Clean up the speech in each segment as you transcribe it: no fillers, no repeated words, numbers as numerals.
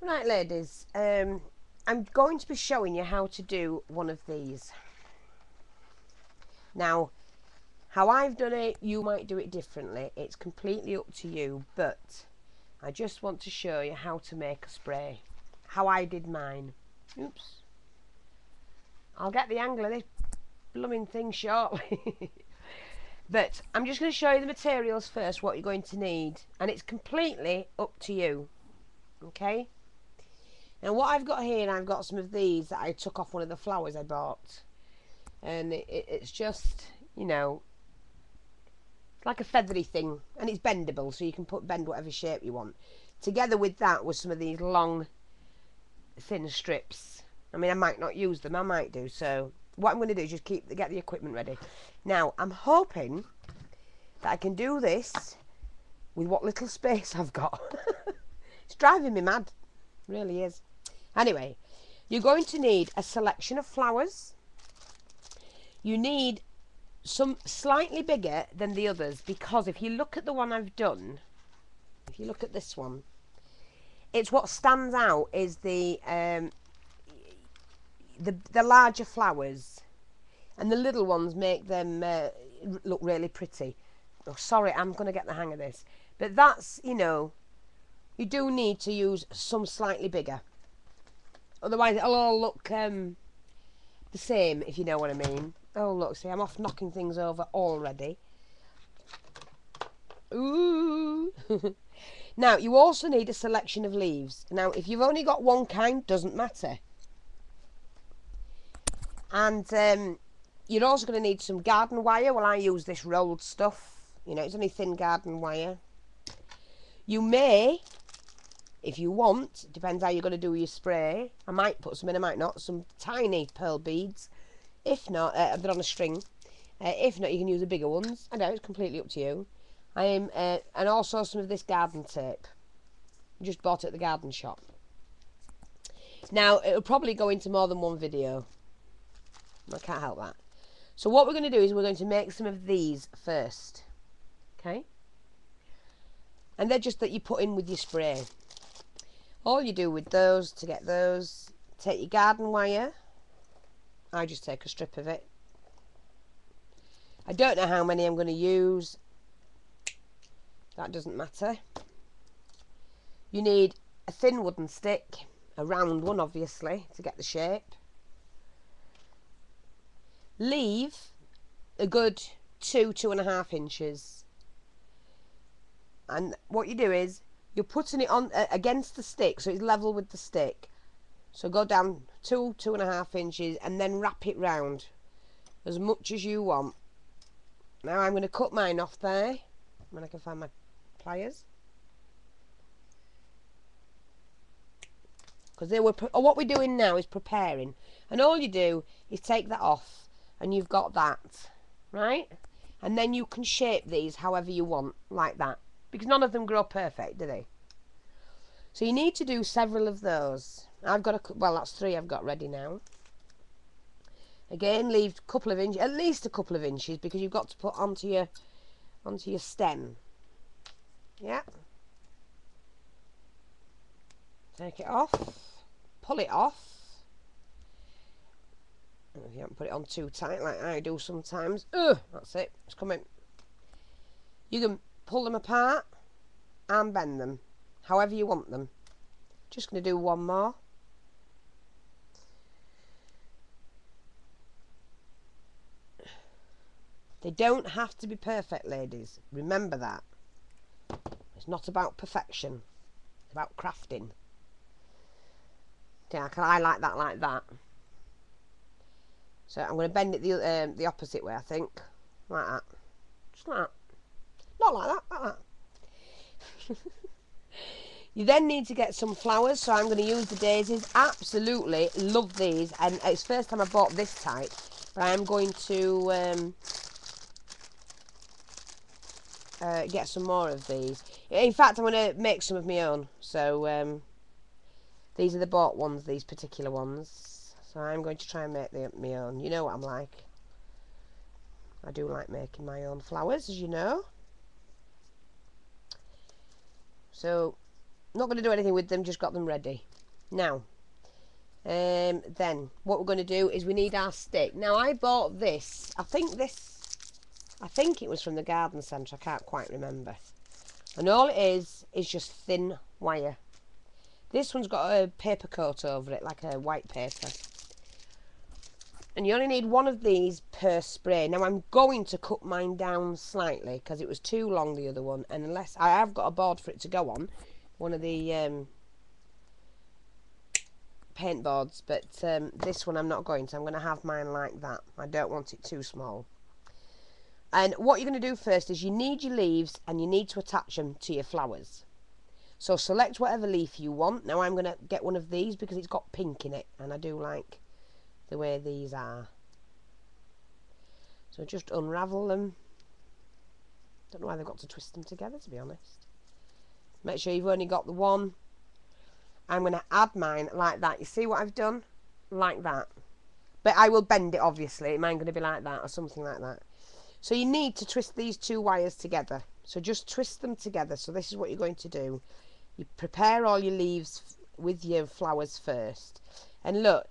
Right, ladies, I'm going to be showing you how to do one of these. Now, how I've done it, you might do it differently. It's completely up to you, but I just want to show you how to make a spray. How I did mine. Oops. I'll get the angle of this blooming thing shortly. But I'm just going to show you the materials first, what you're going to need. And it's completely up to you. Okay? Now what I've got here, I've got some of these that I took off one of the flowers I bought. And it's just, you know, it's like a feathery thing. And it's bendable, so you can bend whatever shape you want. Together with that was some of these long, thin strips. I mean, I might not use them, I might do. So what I'm going to do is just get the equipment ready. Now, I'm hoping that I can do this with what little space I've got. It's driving me mad. It really is. Anyway, you're going to need a selection of flowers. You need some slightly bigger than the others, because if you look at the one I've done, if you look at this one, it's what stands out is the larger flowers, and the little ones make them look really pretty. Oh, sorry, I'm going to get the hang of this. But that's, you know, you do need to use some slightly bigger. Otherwise it'll all look the same, if you know what I mean. Oh, look, see, I'm off knocking things over already. Ooh. Now, you also need a selection of leaves. Now, if you've only got one kind, doesn't matter. And you're also going to need some garden wire. Well, I use this rolled stuff. You know, it's only thin garden wire. You may, if you want, depends how you're going to do your spray. I might put some in, I might not. Some tiny pearl beads. If not, they're on a string. If not, you can use the bigger ones. I know, it's completely up to you. And also some of this garden tape. I just bought it at the garden shop. Now, it'll probably go into more than one video. I can't help that. So what we're going to do is we're going to make some of these first. Okay? And they're just that you put in with your spray. All you do with those, to get those, take your garden wire. I just take a strip of it. I don't know how many I'm going to use. That doesn't matter. You need a thin wooden stick, a round one obviously, to get the shape. Leave a good 2.5 inches. And what you do is, you're putting it on against the stick, so it's level with the stick. So go down 2.5 inches and then wrap it round as much as you want. Now I'm going to cut mine off there when I can find my pliers. Because what we're doing now is preparing. And all you do is take that off and you've got that, right? And then you can shape these however you want, like that. Because none of them grow perfect, do they? So you need to do several of those. I've got well, that's 3 I've got ready now. Again, leave a couple of inches, at least a couple of inches, because you've got to put onto your stem. Yeah. Take it off, pull it off. If you haven't put it on too tight like I do sometimes. That's it, it's coming. You can pull them apart and bend them, however you want them. Just going to do one more. They don't have to be perfect, ladies. Remember that. It's not about perfection. It's about crafting. Yeah, I like that like that. So I'm going to bend it the opposite way, I think. Like that. Just like that. Not like that, like that. You then need to get some flowers, so I'm going to use the daisies. Absolutely love these, and it's the first time I bought this type, but I am going to get some more of these. In fact, I'm going to make some of my own. So these are the bought ones, these particular ones. So I'm going to try and make my own. You know what I'm like. I do like making my own flowers, as you know. So not going to do anything with them, just got them ready. Now, then what we're going to do is we need our stick. Now I bought this, I think it was from the garden centre, I can't quite remember. And all it is just thin wire. This one's got a paper coat over it, like a white paper. And you only need one of these per spray. Now I'm going to cut mine down slightly because it was too long, the other one. And unless I have got a board for it to go on, one of the paint boards, but this one I'm not going to. I'm going to have mine like that. I don't want it too small. And what you're going to do first is you need your leaves and you need to attach them to your flowers. So select whatever leaf you want. Now I'm going to get one of these because it's got pink in it, and I do like the way these are. So just unravel them. Don't know why they've got to twist them together, to be honest. Make sure you've only got the one. I'm going to add mine like that. You see what I've done? Like that. But I will bend it, obviously. Mine going to be like that or something like that. So you need to twist these two wires together. So just twist them together. So this is what you're going to do. You prepare all your leaves with your flowers first. And look,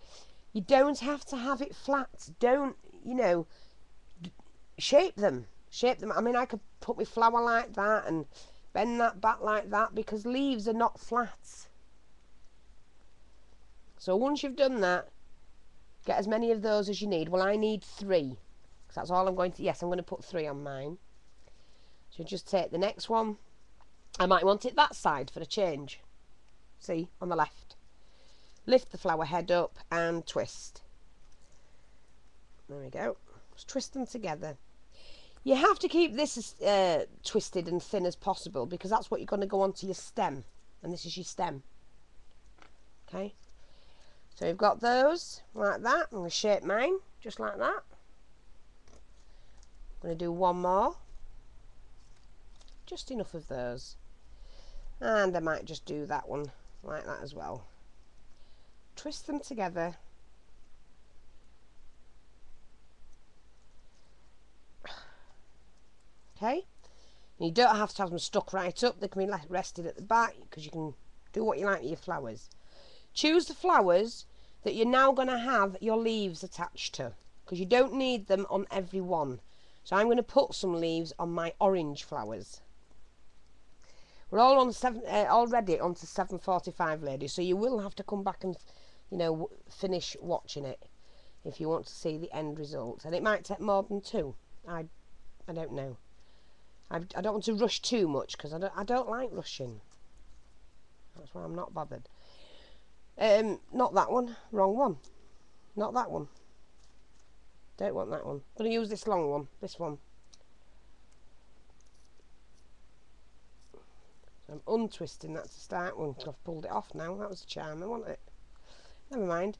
you don't have to have it flat. Don't, you know, shape them. Shape them. I mean, I could put my flower like that and bend that back like that because leaves are not flat. So once you've done that, get as many of those as you need. Well, I need 3. Because that's all I'm going to... Yes, I'm going to put 3 on mine. So just take the next one. I might want it that side for a change. See, on the left. Lift the flower head up and twist. There we go. Just twist them together. You have to keep this as twisted and thin as possible because that's what you're going to go onto your stem. And this is your stem. Okay. So we've got those like that. I'm going to shape mine just like that. I'm going to do one more. Just enough of those. And I might just do that one like that as well. Twist them together. Okay. And you don't have to have them stuck right up. They can be rested at the back because you can do what you like with your flowers. Choose the flowers that you're now going to have your leaves attached to because you don't need them on every one. So I'm going to put some leaves on my orange flowers. We're all on already on to 7:45, ladies. So you will have to come back and, you know, finish watching it if you want to see the end result. And it might take more than 2. I don't know. I don't want to rush too much because I don't like rushing. That's why I'm not bothered. Not that one. Wrong one. Not that one. Don't want that one. I'm going to use this long one. This one. So I'm untwisting that to start with. I've pulled it off now. That was a charmer, wasn't it? Never mind.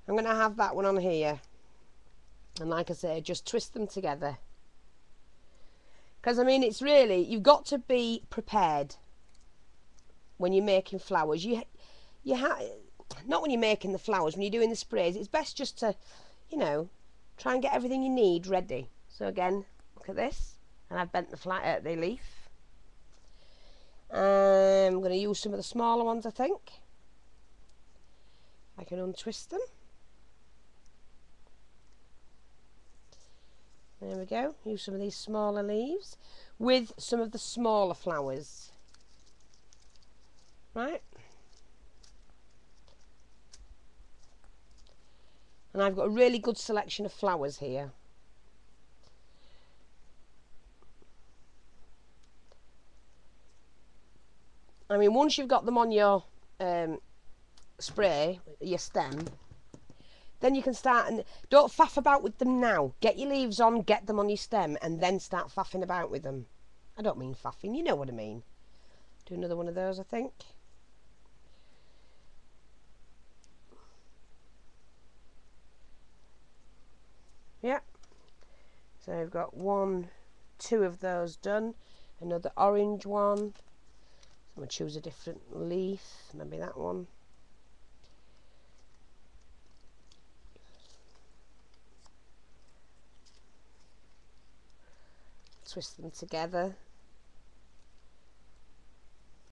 I'm going to have that one on here. And like I say, just twist them together. Because, I mean, it's really... You've got to be prepared when you're making flowers. Not when you're making the flowers, when you're doing the sprays. It's best just to, you know, try and get everything you need ready. So again, look at this. And I've bent the leaf. I'm going to use some of the smaller ones, I think. I can untwist them. There we go. Use some of these smaller leaves with some of the smaller flowers. Right. And I've got a really good selection of flowers here. I mean, once you've got them on your spray, your stem, then you can start, and don't faff about with them now. Get your leaves on, get them on your stem, and then start faffing about with them. I don't mean faffing, you know what I mean. Do another one of those, I think. Yeah. So I've got 2 of those done. Another orange one. So I'm going to choose a different leaf. Maybe that one. Twist them together.